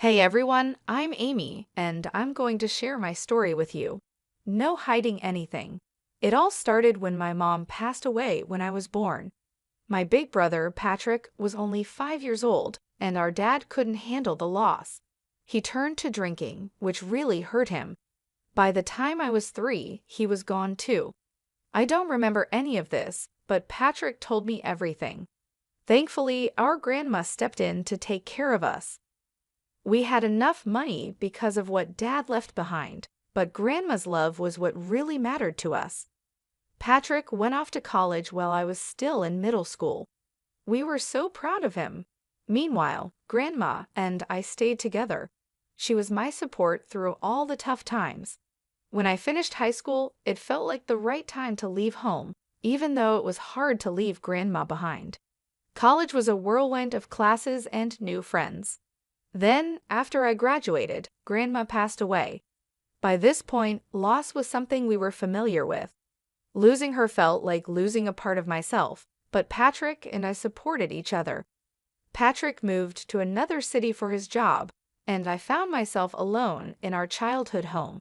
Hey everyone, I'm Amy, and I'm going to share my story with you. No hiding anything. It all started when my mom passed away when I was born. My big brother, Patrick, was only 5 years old, and our dad couldn't handle the loss. He turned to drinking, which really hurt him. By the time I was 3, he was gone too. I don't remember any of this, but Patrick told me everything. Thankfully, our grandma stepped in to take care of us. We had enough money because of what Dad left behind, but Grandma's love was what really mattered to us. Patrick went off to college while I was still in middle school. We were so proud of him. Meanwhile, Grandma and I stayed together. She was my support through all the tough times. When I finished high school, it felt like the right time to leave home, even though it was hard to leave Grandma behind. College was a whirlwind of classes and new friends. Then, after I graduated, Grandma passed away. By this point, loss was something we were familiar with. Losing her felt like losing a part of myself, but Patrick and I supported each other. Patrick moved to another city for his job, and I found myself alone in our childhood home.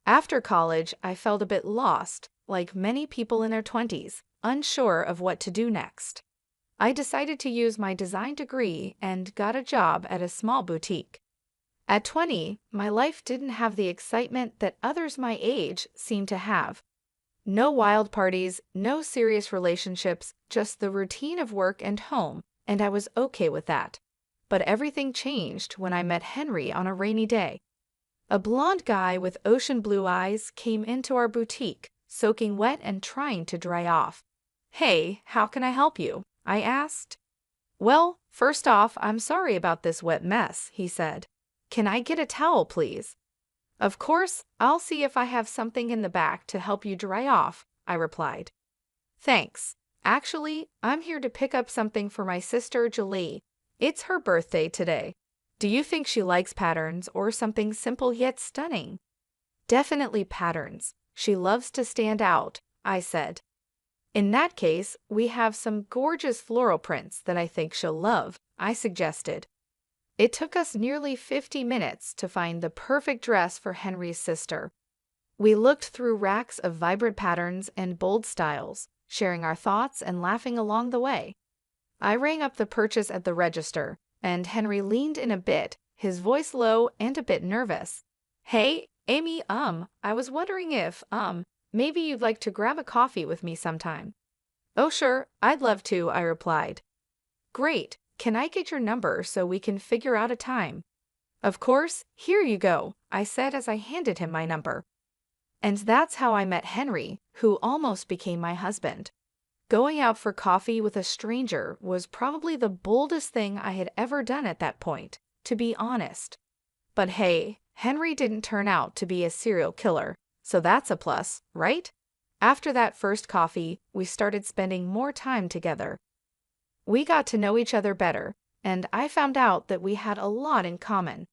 After college, I felt a bit lost, like many people in their 20s, unsure of what to do next. I decided to use my design degree and got a job at a small boutique. At 20, my life didn't have the excitement that others my age seemed to have. No wild parties, no serious relationships, just the routine of work and home, and I was okay with that. But everything changed when I met Henry on a rainy day. A blonde guy with ocean blue eyes came into our boutique, soaking wet and trying to dry off. "Hey, how can I help you?" I asked. "Well, first off, I'm sorry about this wet mess," he said. "Can I get a towel, please?" "Of course, I'll see if I have something in the back to help you dry off," I replied. "Thanks. Actually, I'm here to pick up something for my sister Julie. It's her birthday today. Do you think she likes patterns or something simple yet stunning?" "Definitely patterns. She loves to stand out," I said. "In that case, we have some gorgeous floral prints that I think she'll love," I suggested. It took us nearly 50 minutes to find the perfect dress for Henry's sister. We looked through racks of vibrant patterns and bold styles, sharing our thoughts and laughing along the way. I rang up the purchase at the register, and Henry leaned in a bit, his voice low and a bit nervous. "Hey, Amy, I was wondering if, maybe you'd like to grab a coffee with me sometime." "Oh, sure, I'd love to," I replied. "Great. Can I get your number so we can figure out a time?" "Of course, here you go," I said as I handed him my number. And that's how I met Henry, who almost became my husband. Going out for coffee with a stranger was probably the boldest thing I had ever done at that point, to be honest. But hey, Henry didn't turn out to be a serial killer, so that's a plus, right? After that first coffee, we started spending more time together. We got to know each other better, and I found out that we had a lot in common.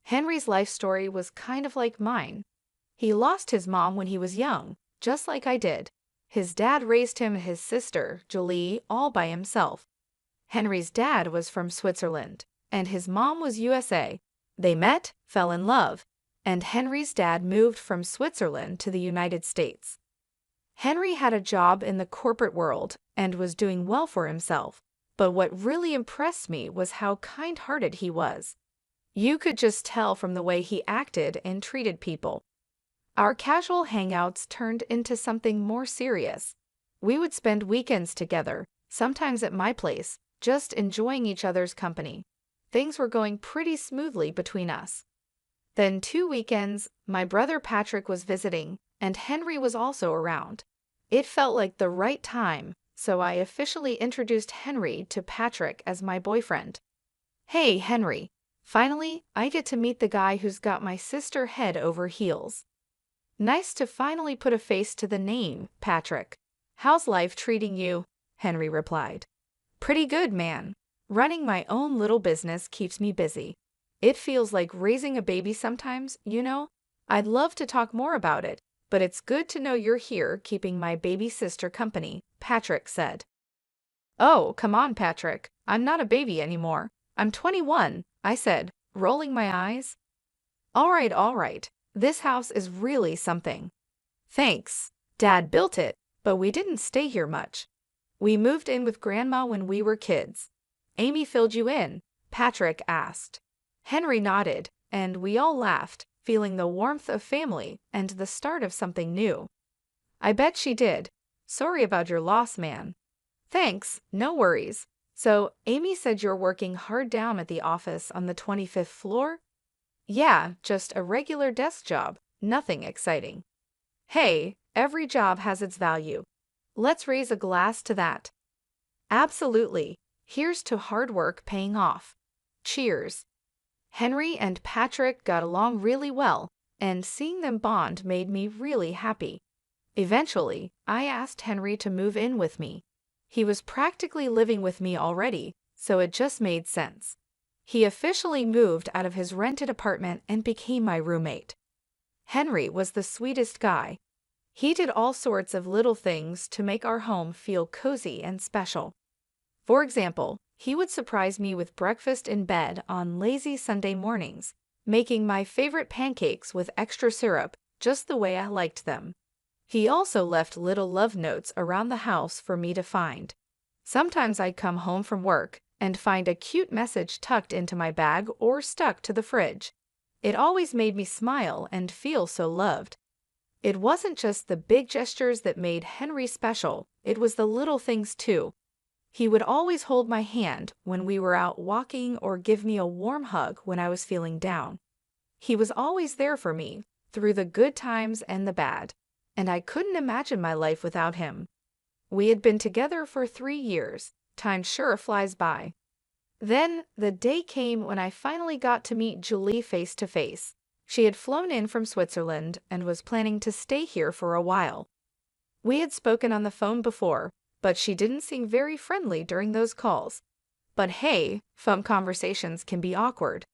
Henry's life story was kind of like mine. He lost his mom when he was young, just like I did. His dad raised him and his sister, Julie, all by himself. Henry's dad was from Switzerland, and his mom was USA. They met, fell in love, and Henry's dad moved from Switzerland to the United States. Henry had a job in the corporate world and was doing well for himself, but what really impressed me was how kind-hearted he was. You could just tell from the way he acted and treated people. Our casual hangouts turned into something more serious. We would spend weekends together, sometimes at my place, just enjoying each other's company. Things were going pretty smoothly between us. Then 2 weekends, my brother Patrick was visiting, and Henry was also around. It felt like the right time, so I officially introduced Henry to Patrick as my boyfriend. "Hey, Henry. Finally, I get to meet the guy who's got my sister head over heels." "Nice to finally put a face to the name, Patrick. How's life treating you?" Henry replied. "Pretty good, man. Running my own little business keeps me busy. It feels like raising a baby sometimes, you know? I'd love to talk more about it, but it's good to know you're here keeping my baby sister company," Patrick said. "Oh, come on, Patrick. I'm not a baby anymore. I'm 21, I said, rolling my eyes. All right, this house is really something. Thanks. Dad built it, but we didn't stay here much. We moved in with Grandma when we were kids. Amy filled you in, Patrick asked. Henry nodded, and we all laughed, feeling the warmth of family and the start of something new. I bet she did. Sorry about your loss, man. Thanks, no worries. So, Amy said you're working hard down at the office on the 25th floor? Yeah, just a regular desk job, nothing exciting. Hey, every job has its value. Let's raise a glass to that. Absolutely. Here's to hard work paying off. Cheers. Henry and Patrick got along really well, and seeing them bond made me really happy. Eventually, I asked Henry to move in with me. He was practically living with me already, so it just made sense. He officially moved out of his rented apartment and became my roommate. Henry was the sweetest guy. He did all sorts of little things to make our home feel cozy and special. For example, he would surprise me with breakfast in bed on lazy Sunday mornings, making my favorite pancakes with extra syrup, just the way I liked them. He also left little love notes around the house for me to find. Sometimes I'd come home from work and find a cute message tucked into my bag or stuck to the fridge. It always made me smile and feel so loved. It wasn't just the big gestures that made Henry special, it was the little things too. He would always hold my hand when we were out walking or give me a warm hug when I was feeling down. He was always there for me, through the good times and the bad, and I couldn't imagine my life without him. We had been together for 3 years. Time sure flies by. Then, the day came when I finally got to meet Julie face to face. She had flown in from Switzerland and was planning to stay here for a while. We had spoken on the phone before, but she didn't seem very friendly during those calls. But hey, phone conversations can be awkward.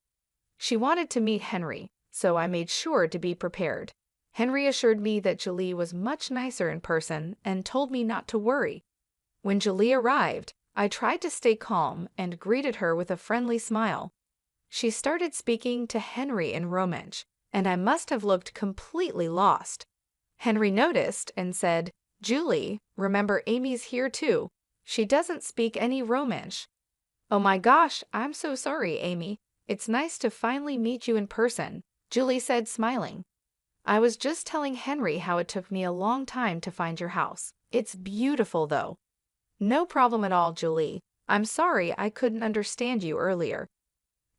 She wanted to meet Henry, so I made sure to be prepared. Henry assured me that Julie was much nicer in person and told me not to worry. When Julie arrived, I tried to stay calm and greeted her with a friendly smile. She started speaking to Henry in Romansh, and I must have looked completely lost. Henry noticed and said, "Julie, remember Amy's here too. She doesn't speak any Romansh." "Oh my gosh, I'm so sorry, Amy. It's nice to finally meet you in person," Julie said, smiling. "I was just telling Henry how it took me a long time to find your house. It's beautiful, though." "No problem at all, Julie. I'm sorry I couldn't understand you earlier."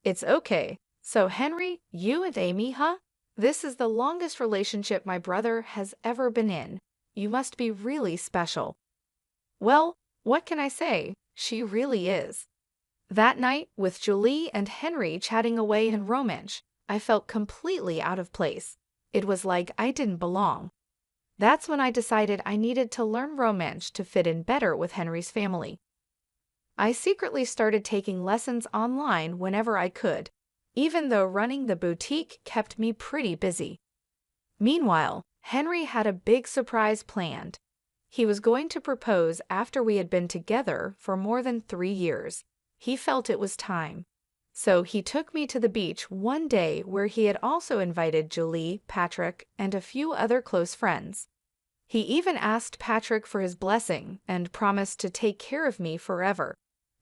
"It's okay. So, Henry, you and Amy, huh? This is the longest relationship my brother has ever been in. You must be really special." Well, what can I say? She really is. That night, with Julie and Henry chatting away in Romansh, I felt completely out of place. It was like I didn't belong. That's when I decided I needed to learn Romansh to fit in better with Henry's family. I secretly started taking lessons online whenever I could, even though running the boutique kept me pretty busy. Meanwhile, Henry had a big surprise planned. He was going to propose after we had been together for more than 3 years. He felt it was time. So he took me to the beach one day where he had also invited Julie, Patrick, and a few other close friends. He even asked Patrick for his blessing and promised to take care of me forever.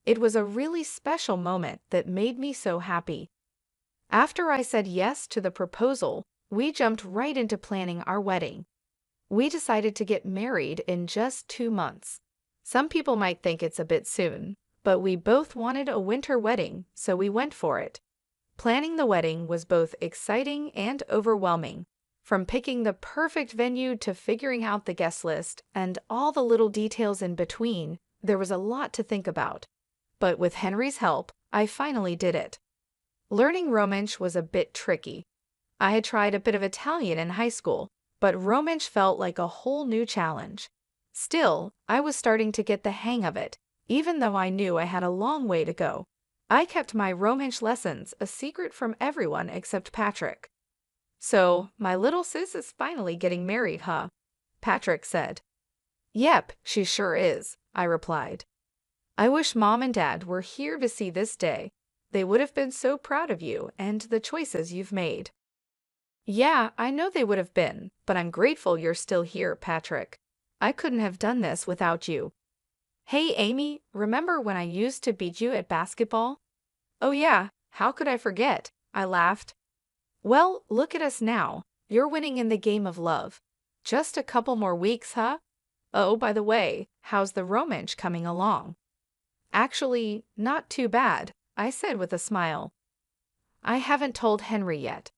It was a really special moment that made me so happy. After I said yes to the proposal, we jumped right into planning our wedding. We decided to get married in just 2 months. Some people might think it's a bit soon, but we both wanted a winter wedding, so we went for it. Planning the wedding was both exciting and overwhelming. From picking the perfect venue to figuring out the guest list and all the little details in between, there was a lot to think about. But with Henry's help, I finally did it. Learning Romansh was a bit tricky. I had tried a bit of Italian in high school, but Romansh felt like a whole new challenge. Still, I was starting to get the hang of it, even though I knew I had a long way to go. I kept my Romansh lessons a secret from everyone except Patrick. "So, my little sis is finally getting married, huh?" Patrick said. "Yep, she sure is," I replied. "I wish Mom and Dad were here to see this day. They would have been so proud of you and the choices you've made. Yeah, I know they would have been, but I'm grateful you're still here, Patrick. I couldn't have done this without you. Hey, Amy, remember when I used to beat you at basketball? Oh yeah, how could I forget? I laughed. Well, look at us now. You're winning in the game of love. Just a couple more weeks, huh? Oh, by the way, how's the romance coming along? Actually, not too bad, I said with a smile. I haven't told Henry yet.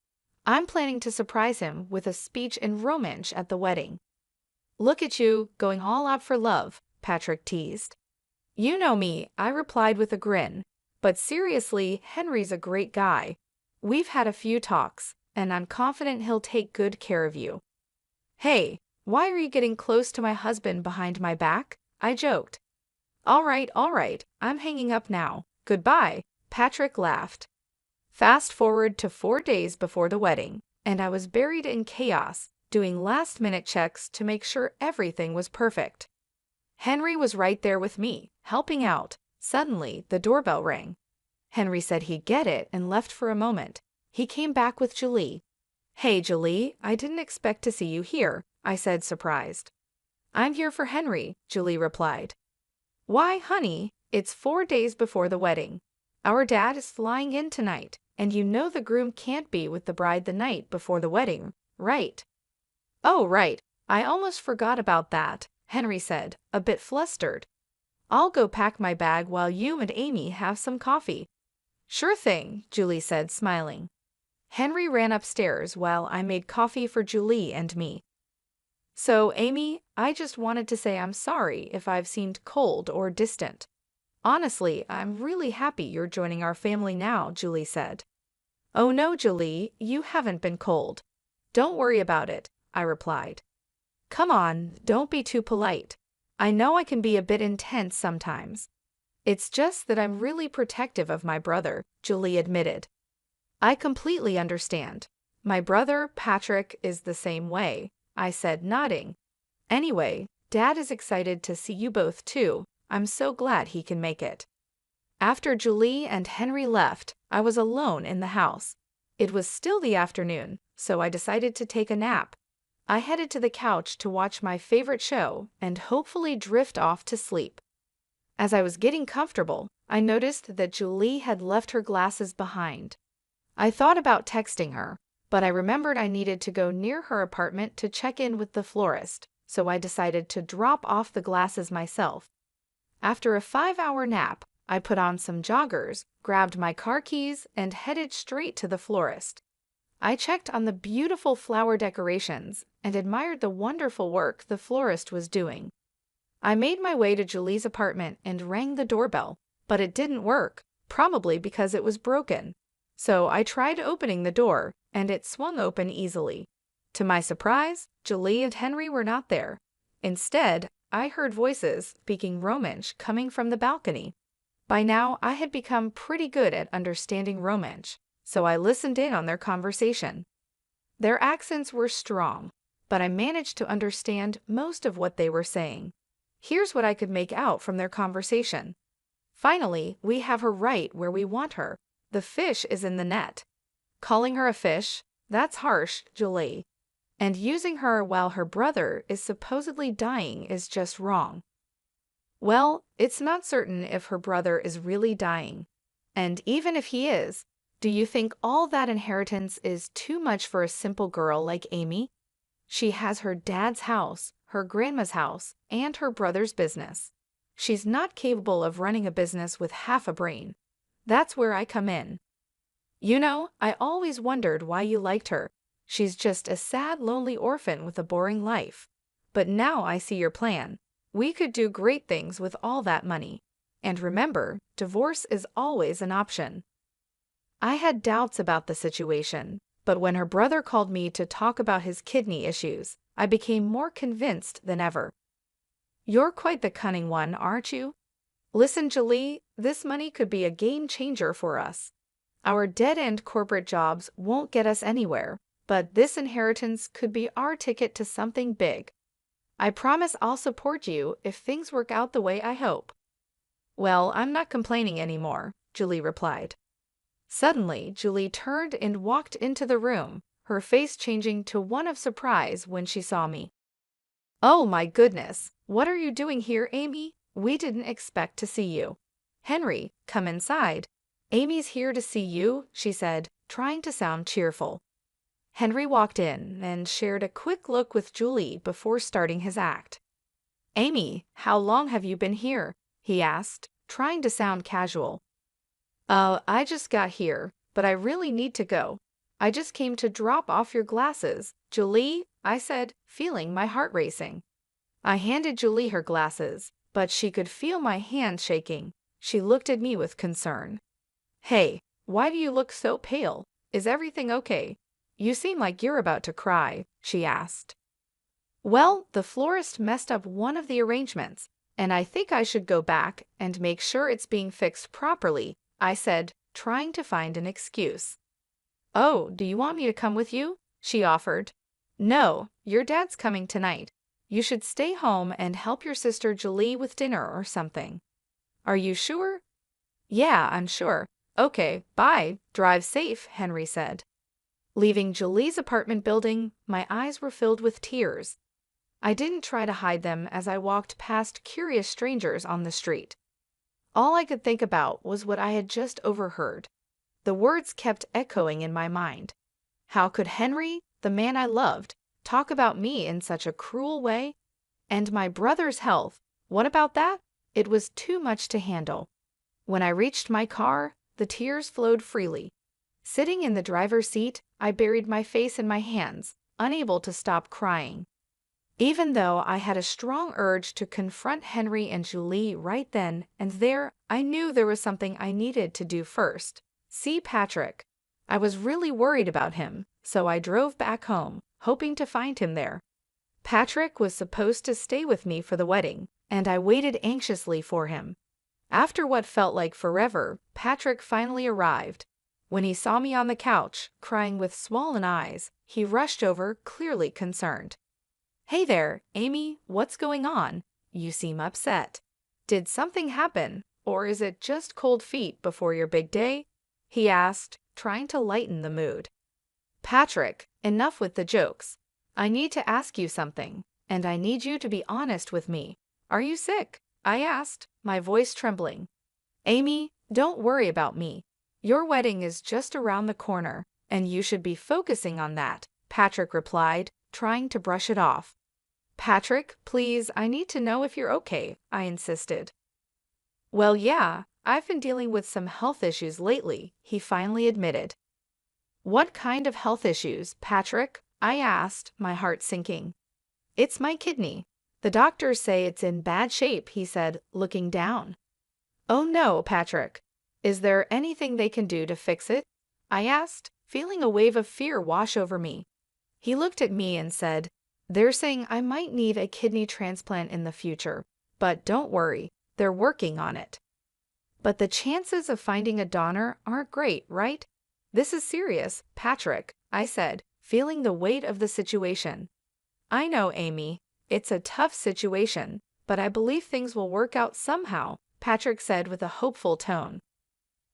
I'm planning to surprise him with a speech and romance at the wedding. Look at you, going all out for love, Patrick teased. You know me, I replied with a grin. But seriously, Henry's a great guy. We've had a few talks, and I'm confident he'll take good care of you. Hey, why are you getting close to my husband behind my back? I joked. All right, I'm hanging up now. Goodbye, Patrick laughed. Fast forward to 4 days before the wedding, and I was buried in chaos, doing last-minute checks to make sure everything was perfect. Henry was right there with me, helping out. Suddenly, the doorbell rang. Henry said he'd get it and left for a moment. He came back with Julie. Hey, Julie, I didn't expect to see you here, I said, surprised. I'm here for Henry, Julie replied. Why, honey, it's 4 days before the wedding. Our dad is flying in tonight, and you know the groom can't be with the bride the night before the wedding, right? Oh, right, I almost forgot about that, Henry said, a bit flustered. I'll go pack my bag while you and Amy have some coffee. Sure thing, Julie said, smiling. Henry ran upstairs while I made coffee for Julie and me. So, Amy, I just wanted to say I'm sorry if I've seemed cold or distant. Honestly, I'm really happy you're joining our family now, Julie said. Oh no, Julie, you haven't been cold. Don't worry about it, I replied. Come on, don't be too polite. I know I can be a bit intense sometimes. It's just that I'm really protective of my brother, Julie admitted. I completely understand. My brother, Patrick, is the same way, I said, nodding. Anyway, Dad is excited to see you both too. I'm so glad he can make it. After Julie and Henry left, I was alone in the house. It was still the afternoon, so I decided to take a nap. I headed to the couch to watch my favorite show and hopefully drift off to sleep. As I was getting comfortable, I noticed that Julie had left her glasses behind. I thought about texting her, but I remembered I needed to go near her apartment to check in with the florist, so I decided to drop off the glasses myself. After a 5-hour nap, I put on some joggers, grabbed my car keys, and headed straight to the florist. I checked on the beautiful flower decorations and admired the wonderful work the florist was doing. I made my way to Julie's apartment and rang the doorbell, but it didn't work, probably because it was broken. So I tried opening the door, and it swung open easily. To my surprise, Julie and Henry were not there. Instead, I heard voices speaking Romansh coming from the balcony. By now, I had become pretty good at understanding Romansh, so I listened in on their conversation. Their accents were strong, but I managed to understand most of what they were saying. Here's what I could make out from their conversation. Finally, we have her right where we want her. The fish is in the net. Calling her a fish? That's harsh, Julie. And using her while her brother is supposedly dying is just wrong. Well, it's not certain if her brother is really dying. And even if he is, do you think all that inheritance is too much for a simple girl like Amy? She has her dad's house, her grandma's house, and her brother's business. She's not capable of running a business with half a brain. That's where I come in. You know, I always wondered why you liked her. She's just a sad, lonely orphan with a boring life. But now I see your plan. We could do great things with all that money. And remember, divorce is always an option. I had doubts about the situation, but when her brother called me to talk about his kidney issues, I became more convinced than ever. You're quite the cunning one, aren't you? Listen, Julie, this money could be a game changer for us. Our dead-end corporate jobs won't get us anywhere, but this inheritance could be our ticket to something big. I promise I'll support you if things work out the way I hope. Well, I'm not complaining anymore, Julie replied. Suddenly, Julie turned and walked into the room, her face changing to one of surprise when she saw me. "Oh my goodness, what are you doing here, Amy? We didn't expect to see you." "Henry, come inside. Amy's here to see you," she said, trying to sound cheerful. Henry walked in and shared a quick look with Julie before starting his act. "Amy, how long have you been here?" he asked, trying to sound casual. I just got here, but I really need to go. I just came to drop off your glasses, Julie," I said, feeling my heart racing. I handed Julie her glasses, but she could feel my hand shaking. She looked at me with concern. "Hey, why do you look so pale? Is everything okay? You seem like you're about to cry," she asked. "Well, the florist messed up one of the arrangements, and I think I should go back and make sure it's being fixed properly," I said, trying to find an excuse. "Oh, do you want me to come with you?" she offered. "No, your dad's coming tonight. You should stay home and help your sister Julie with dinner or something." "Are you sure?" "Yeah, I'm sure." "Okay, bye. Drive safe," Henry said. Leaving Julie's apartment building, my eyes were filled with tears. I didn't try to hide them as I walked past curious strangers on the street. All I could think about was what I had just overheard. The words kept echoing in my mind. How could Henry, the man I loved, talk about me in such a cruel way? And my brother's health, what about that? It was too much to handle. When I reached my car, the tears flowed freely. Sitting in the driver's seat, I buried my face in my hands, unable to stop crying. Even though I had a strong urge to confront Henry and Julie right then and there, I knew there was something I needed to do first. See Patrick. I was really worried about him, so I drove back home, hoping to find him there. Patrick was supposed to stay with me for the wedding, and I waited anxiously for him. After what felt like forever, Patrick finally arrived. When he saw me on the couch, crying with swollen eyes, he rushed over, clearly concerned. "Hey there, Amy, what's going on? You seem upset. Did something happen, or is it just cold feet before your big day?" he asked, trying to lighten the mood. "Patrick, enough with the jokes. I need to ask you something, and I need you to be honest with me. Are you sick?" I asked, my voice trembling. "Amy, don't worry about me. Your wedding is just around the corner, and you should be focusing on that," Patrick replied, trying to brush it off. "Patrick, please, I need to know if you're okay," I insisted. "Well, yeah, I've been dealing with some health issues lately," he finally admitted. "What kind of health issues, Patrick?" I asked, my heart sinking. "It's my kidney. The doctors say it's in bad shape," he said, looking down. "Oh no, Patrick. Is there anything they can do to fix it?" I asked, feeling a wave of fear wash over me. He looked at me and said, "They're saying I might need a kidney transplant in the future, but don't worry, they're working on it." "But the chances of finding a donor aren't great, right? This is serious, Patrick," I said, feeling the weight of the situation. "I know, Amy. It's a tough situation, but I believe things will work out somehow," Patrick said with a hopeful tone.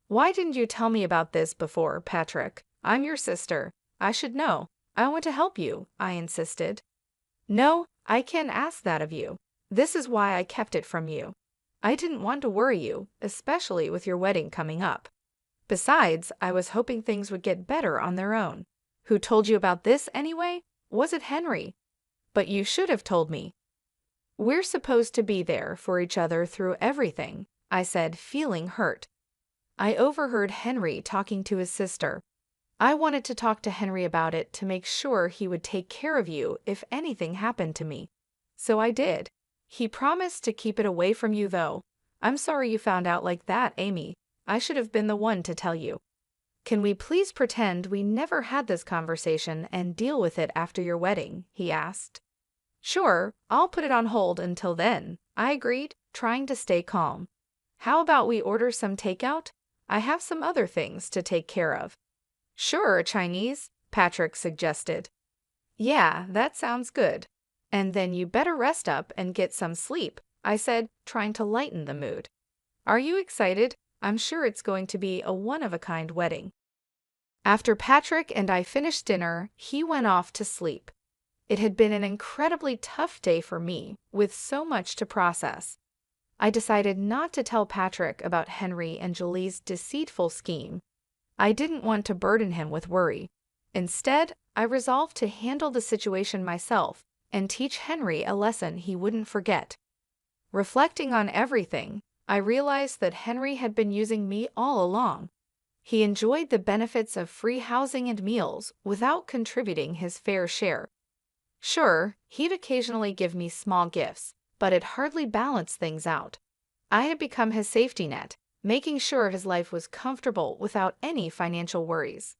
"Why didn't you tell me about this before, Patrick? I'm your sister. I should know. I want to help you," I insisted. "No, I can't ask that of you. This is why I kept it from you. I didn't want to worry you, especially with your wedding coming up. Besides, I was hoping things would get better on their own. Who told you about this anyway? Was it Henry? But you should have told me." "We're supposed to be there for each other through everything," I said, feeling hurt. I overheard Henry talking to his sister. I wanted to talk to Henry about it to make sure he would take care of you if anything happened to me. So I did. He promised to keep it away from you, though. I'm sorry you found out like that, Amy. I should have been the one to tell you. Can we please pretend we never had this conversation and deal with it after your wedding?" he asked. "Sure, I'll put it on hold until then," I agreed, trying to stay calm. "How about we order some takeout? I have some other things to take care of." "Sure, Chinese," Patrick suggested. "Yeah, that sounds good. And then you better rest up and get some sleep," I said, trying to lighten the mood. "Are you excited? I'm sure it's going to be a one-of-a-kind wedding. After Patrick and I finished dinner, he went off to sleep. It had been an incredibly tough day for me, with so much to process. I decided not to tell Patrick about Henry and Julie's deceitful scheme. I didn't want to burden him with worry. Instead, I resolved to handle the situation myself and teach Henry a lesson he wouldn't forget. Reflecting on everything, I realized that Henry had been using me all along. He enjoyed the benefits of free housing and meals without contributing his fair share. Sure, he'd occasionally give me small gifts, but it hardly balanced things out. I had become his safety net, making sure his life was comfortable without any financial worries.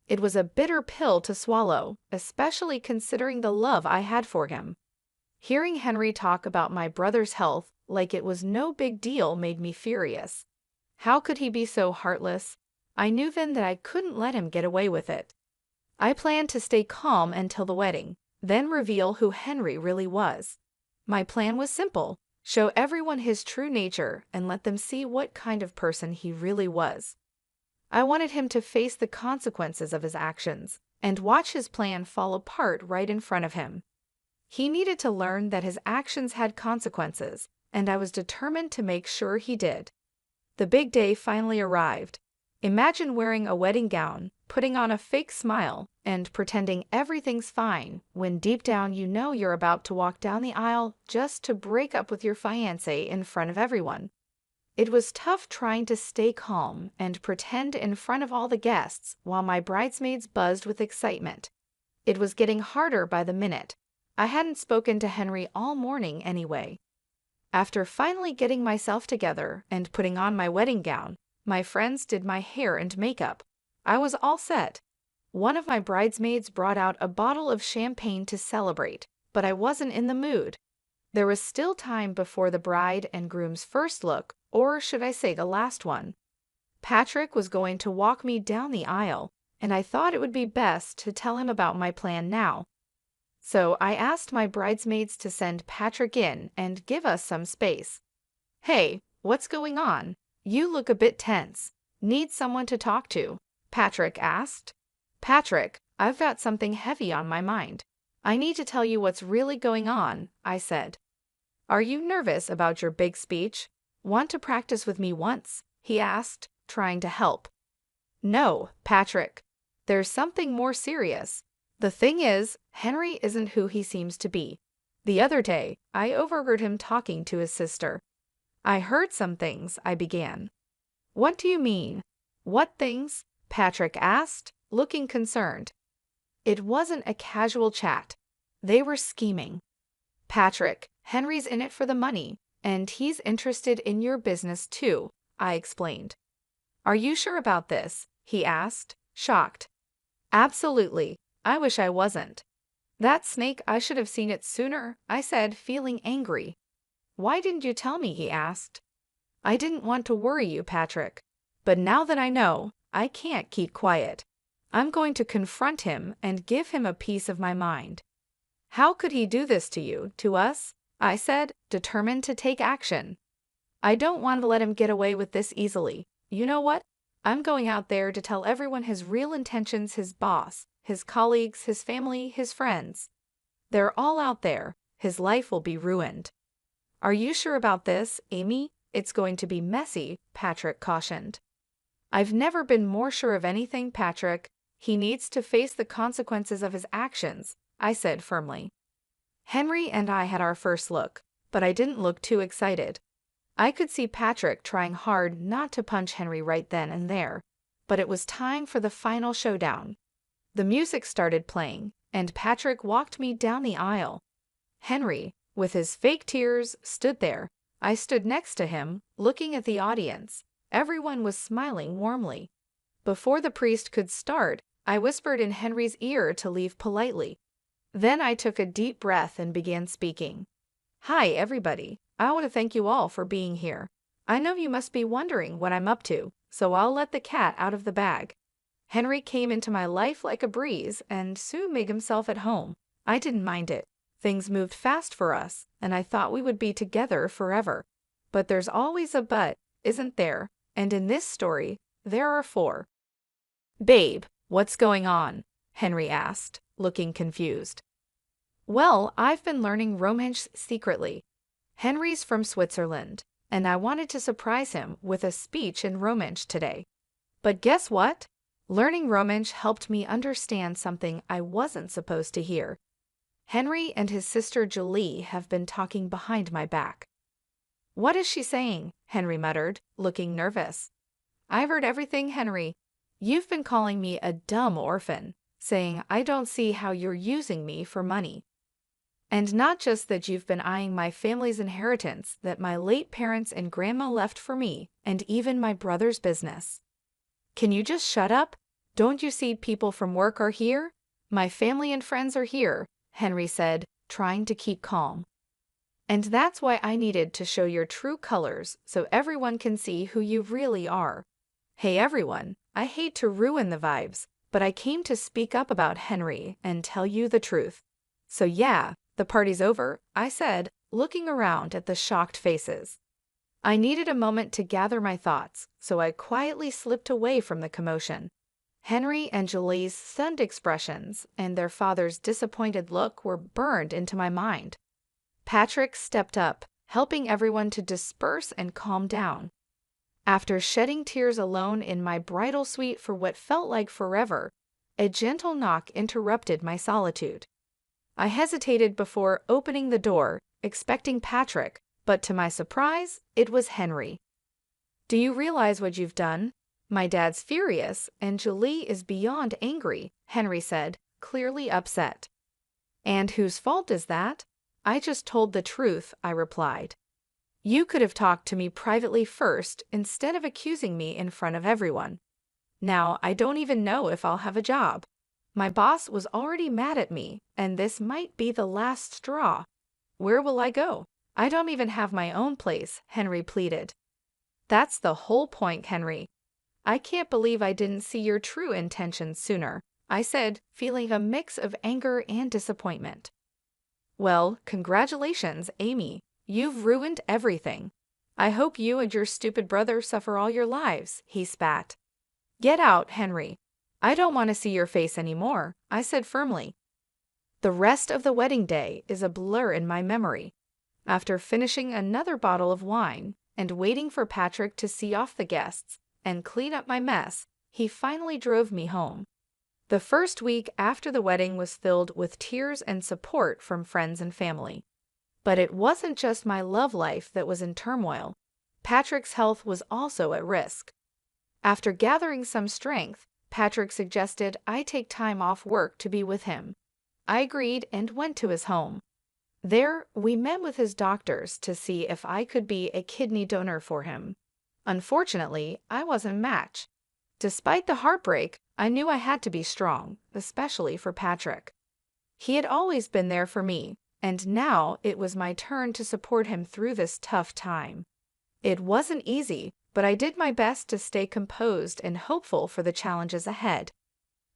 It was a bitter pill to swallow, especially considering the love I had for him. Hearing Henry talk about my brother's health like it was no big deal made me furious. How could he be so heartless? I knew then that I couldn't let him get away with it. I planned to stay calm until the wedding, then reveal who Henry really was. My plan was simple: show everyone his true nature and let them see what kind of person he really was. I wanted him to face the consequences of his actions and watch his plan fall apart right in front of him. He needed to learn that his actions had consequences, and I was determined to make sure he did. The big day finally arrived. Imagine wearing a wedding gown, putting on a fake smile, and pretending everything's fine when deep down you know you're about to walk down the aisle just to break up with your fiancé in front of everyone. It was tough trying to stay calm and pretend in front of all the guests while my bridesmaids buzzed with excitement. It was getting harder by the minute. I hadn't spoken to Henry all morning anyway. After finally getting myself together and putting on my wedding gown, my friends did my hair and makeup. I was all set. One of my bridesmaids brought out a bottle of champagne to celebrate, but I wasn't in the mood. There was still time before the bride and groom's first look, or should I say the last one. Patrick was going to walk me down the aisle, and I thought it would be best to tell him about my plan now. So I asked my bridesmaids to send Patrick in and give us some space. "Hey, what's going on? You look a bit tense. Need someone to talk to?" Patrick asked. "Patrick, I've got something heavy on my mind. I need to tell you what's really going on," I said. "Are you nervous about your big speech? Want to practice with me once?" he asked, trying to help. "No, Patrick. There's something more serious. The thing is, Henry isn't who he seems to be. The other day, I overheard him talking to his sister." "I heard some things," I began. "What do you mean? What things?" Patrick asked, looking concerned. It wasn't a casual chat. They were scheming. "Patrick, Henry's in it for the money, and he's interested in your business too," I explained. "Are you sure about this?" he asked, shocked. "Absolutely. I wish I wasn't." "That snake, I should have seen it sooner," I said, feeling angry. "Why didn't you tell me?" he asked. "I didn't want to worry you, Patrick. But now that I know, I can't keep quiet. I'm going to confront him and give him a piece of my mind." "How could he do this to you, to us?" I said, determined to take action. "I don't want to let him get away with this easily. You know what? I'm going out there to tell everyone his real intentions, his boss, his colleagues, his family, his friends. They're all out there. His life will be ruined." "Are you sure about this, Amy? It's going to be messy," Patrick cautioned. "I've never been more sure of anything, Patrick. He needs to face the consequences of his actions," I said firmly. Henry and I had our first look, but I didn't look too excited. I could see Patrick trying hard not to punch Henry right then and there, but it was time for the final showdown. The music started playing, and Patrick walked me down the aisle. Henry, with his fake tears, stood there. I stood next to him, looking at the audience. Everyone was smiling warmly. Before the priest could start, I whispered in Henry's ear to leave politely. Then I took a deep breath and began speaking. "Hi, everybody. I want to thank you all for being here. I know you must be wondering what I'm up to, so I'll let the cat out of the bag." Henry came into my life like a breeze and soon made himself at home. I didn't mind it. Things moved fast for us, and I thought we would be together forever. But there's always a but, isn't there? and in this story, there are four. Babe, what's going on? Henry asked, looking confused. Well, I've been learning Romansh secretly. Henry's from Switzerland, and I wanted to surprise him with a speech in Romansh today. But guess what? Learning Romansh helped me understand something I wasn't supposed to hear. Henry and his sister Julie have been talking behind my back. What is she saying? Henry muttered, looking nervous. I've heard everything, Henry. You've been calling me a dumb orphan, saying I don't see how you're using me for money. And not just that, you've been eyeing my family's inheritance that my late parents and grandma left for me, and even my brother's business. Can you just shut up? Don't you see people from work are here? My family and friends are here, Henry said, trying to keep calm. And that's why I needed to show your true colors so everyone can see who you really are. Hey everyone, I hate to ruin the vibes, but I came to speak up about Henry and tell you the truth. So yeah, the party's over, I said, looking around at the shocked faces. I needed a moment to gather my thoughts, so I quietly slipped away from the commotion. Henry and Julie's stunned expressions and their father's disappointed look were burned into my mind. Patrick stepped up, helping everyone to disperse and calm down. After shedding tears alone in my bridal suite for what felt like forever, a gentle knock interrupted my solitude. I hesitated before opening the door, expecting Patrick, but to my surprise, it was Henry. Do you realize what you've done? My dad's furious, and Julie is beyond angry, Henry said, clearly upset. And whose fault is that? I just told the truth, I replied. You could have talked to me privately first instead of accusing me in front of everyone. Now I don't even know if I'll have a job. My boss was already mad at me, and this might be the last straw. Where will I go? I don't even have my own place, Henry pleaded. That's the whole point, Henry. I can't believe I didn't see your true intentions sooner, I said, feeling a mix of anger and disappointment. Well, congratulations, Amy. You've ruined everything. I hope you and your stupid brother suffer all your lives, he spat. Get out, Henry. I don't want to see your face anymore, I said firmly. The rest of the wedding day is a blur in my memory. After finishing another bottle of wine and waiting for Patrick to see off the guests and clean up my mess, he finally drove me home. The first week after the wedding was filled with tears and support from friends and family. But it wasn't just my love life that was in turmoil. Patrick's health was also at risk. After gathering some strength, Patrick suggested I take time off work to be with him. I agreed and went to his home. There, we met with his doctors to see if I could be a kidney donor for him. Unfortunately, I wasn't a match. Despite the heartbreak, I knew I had to be strong, especially for Patrick. He had always been there for me, and now it was my turn to support him through this tough time. It wasn't easy, but I did my best to stay composed and hopeful for the challenges ahead.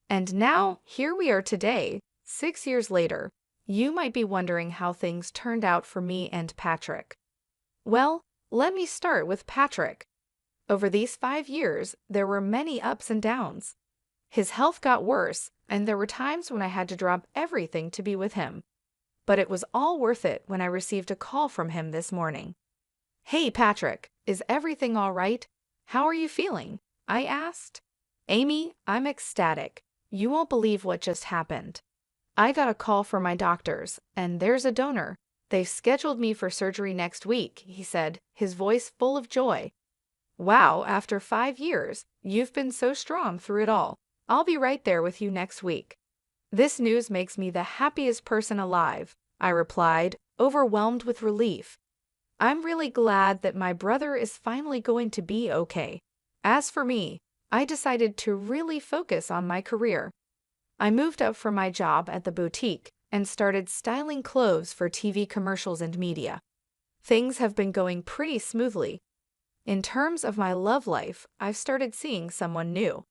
And now, here we are today, 6 years later. You might be wondering how things turned out for me and Patrick. Well, let me start with Patrick. Over these 5 years, there were many ups and downs. His health got worse, and there were times when I had to drop everything to be with him. But it was all worth it when I received a call from him this morning. Hey, Patrick, is everything all right? How are you feeling? I asked. Amy, I'm ecstatic. You won't believe what just happened. I got a call from my doctors, and there's a donor. They've scheduled me for surgery next week, he said, his voice full of joy. Wow, after 5 years, you've been so strong through it all. I'll be right there with you next week. This news makes me the happiest person alive, I replied, overwhelmed with relief. I'm really glad that my brother is finally going to be okay. As for me, I decided to really focus on my career. I moved up from my job at the boutique and started styling clothes for TV commercials and media. Things have been going pretty smoothly. In terms of my love life, I've started seeing someone new.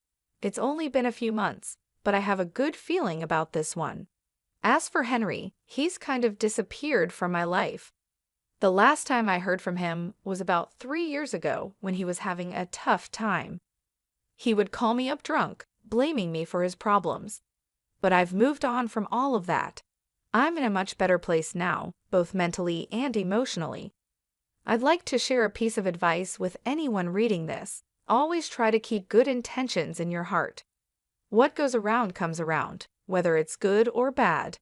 It's only been a few months, but I have a good feeling about this one. As for Henry, he's kind of disappeared from my life. The last time I heard from him was about 3 years ago when he was having a tough time. He would call me up drunk, blaming me for his problems. But I've moved on from all of that. I'm in a much better place now, both mentally and emotionally. I'd like to share a piece of advice with anyone reading this. Always try to keep good intentions in your heart. What goes around comes around, whether it's good or bad.